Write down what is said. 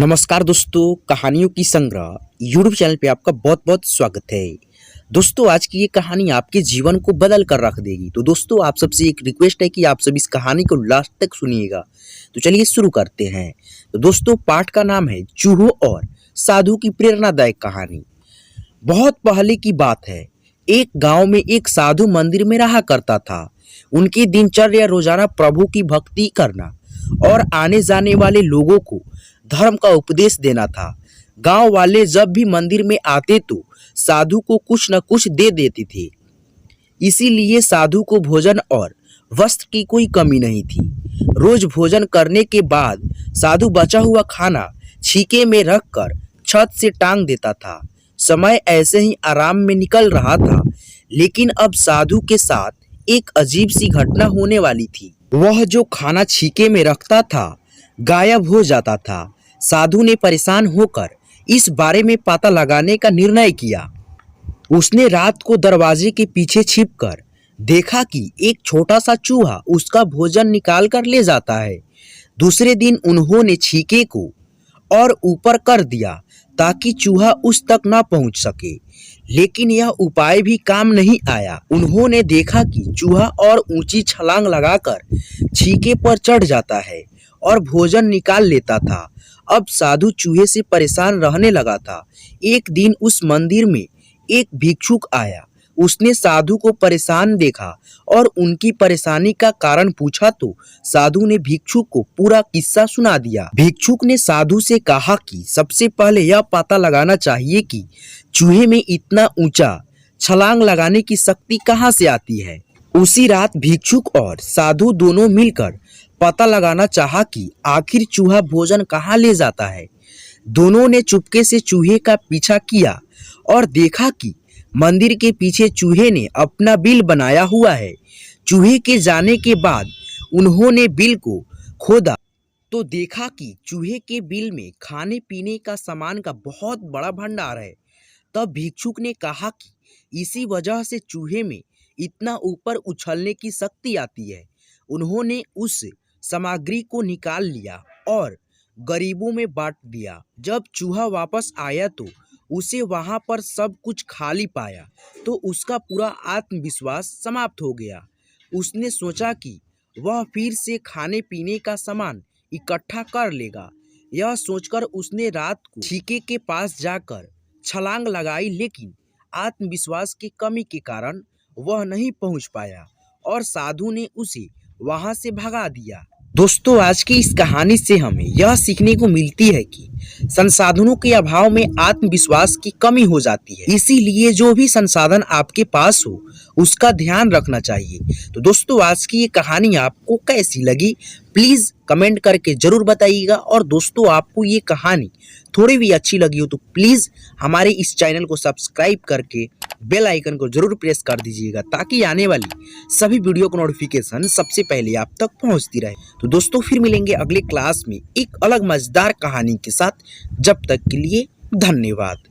नमस्कार दोस्तों, कहानियों की संग्रह यूट्यूब चैनल पे आपका बहुत बहुत स्वागत है। दोस्तों, आज की ये कहानी आपके जीवन को बदल कर रख देगी। तो दोस्तों, आप सबसे एक रिक्वेस्ट है कि आप सब इस कहानी को लास्ट तक सुनिएगा। तो चलिए शुरू करते हैं। तो दोस्तों, पाठ का नाम है चूहों और साधु की प्रेरणादायक कहानी। बहुत पहले की बात है। एक गांव में एक साधु मंदिर में रहा करता था। उनकी दिनचर्या रोजाना प्रभु की भक्ति करना और आने जाने वाले लोगों को धर्म का उपदेश देना था। गांव वाले जब भी मंदिर में आते तो साधु को कुछ न कुछ दे देते थे। इसीलिए साधु को भोजन और वस्त्र की कोई कमी नहीं थी। रोज भोजन करने के बाद साधु बचा हुआ खाना छीके में रखकर छत से टांग देता था। समय ऐसे ही आराम में निकल रहा था, लेकिन अब साधु के साथ एक अजीब सी घटना होने वाली थी। वह जो खाना छीके में रखता था गायब हो जाता था। साधु ने परेशान होकर इस बारे में पता लगाने का निर्णय किया। उसने रात को दरवाजे के पीछे छिपकर देखा कि एक छोटा सा चूहा उसका भोजन निकाल कर ले जाता है। दूसरे दिन उन्होंने छीके को और ऊपर कर दिया ताकि चूहा उस तक न पहुंच सके, लेकिन यह उपाय भी काम नहीं आया। उन्होंने देखा कि चूहा और ऊंची छलांग लगाकर छीके पर चढ़ जाता है और भोजन निकाल लेता था। अब साधु चूहे से परेशान रहने लगा था। एक दिन उस मंदिर में एक भिक्षुक आया। उसने साधु को परेशान देखा और उनकी परेशानी का कारण पूछा तो साधु ने भिक्षुक को पूरा किस्सा सुना दिया। भिक्षुक ने साधु से कहा कि सबसे पहले यह पता लगाना चाहिए कि चूहे में इतना ऊंचा छलांग लगाने की शक्ति कहां से आती है। उसी रात भिक्षुक और साधु दोनों मिलकर पता लगाना चाहा कि आखिर चूहा भोजन कहां ले जाता है। दोनों ने चुपके से चूहे का पीछा किया और देखा कि मंदिर के पीछे चूहे ने अपना बिल बनाया हुआ है। चूहे के जाने के बाद उन्होंने बिल को खोदा तो देखा कि चूहे के बिल में खाने पीने का सामान का बहुत बड़ा भंडार है। तब भिक्षुक ने कहा कि इसी वजह से चूहे में इतना ऊपर उछलने की शक्ति आती है। उन्होंने उस सामग्री को निकाल लिया और गरीबों में बांट दिया। जब चूहा वापस आया तो उसे वहां पर सब कुछ खाली पाया तो उसका पूरा आत्मविश्वास समाप्त हो गया। उसने सोचा कि वह फिर से खाने पीने का सामान इकट्ठा कर लेगा। यह सोचकर उसने रात को छीके के पास जाकर छलांग लगाई, लेकिन आत्मविश्वास की कमी के कारण वह नहीं पहुंच पाया और साधु ने उसे वहां से भगा दिया। दोस्तों, आज की इस कहानी से हमें यह सीखने को मिलती है कि संसाधनों के अभाव में आत्मविश्वास की कमी हो जाती है। इसीलिए जो भी संसाधन आपके पास हो उसका ध्यान रखना चाहिए। तो दोस्तों, आज की ये कहानी आपको कैसी लगी प्लीज कमेंट करके जरूर बताइएगा। और दोस्तों, आपको ये कहानी थोड़ी भी अच्छी लगी हो तो प्लीज हमारे इस चैनल को सब्सक्राइब करके बेल आइकन को जरूर प्रेस कर दीजिएगा ताकि आने वाली सभी वीडियो को नोटिफिकेशन सबसे पहले आप तक पहुंचती रहे। तो दोस्तों, फिर मिलेंगे अगले क्लास में एक अलग मजेदार कहानी के साथ। जब तक के लिए धन्यवाद।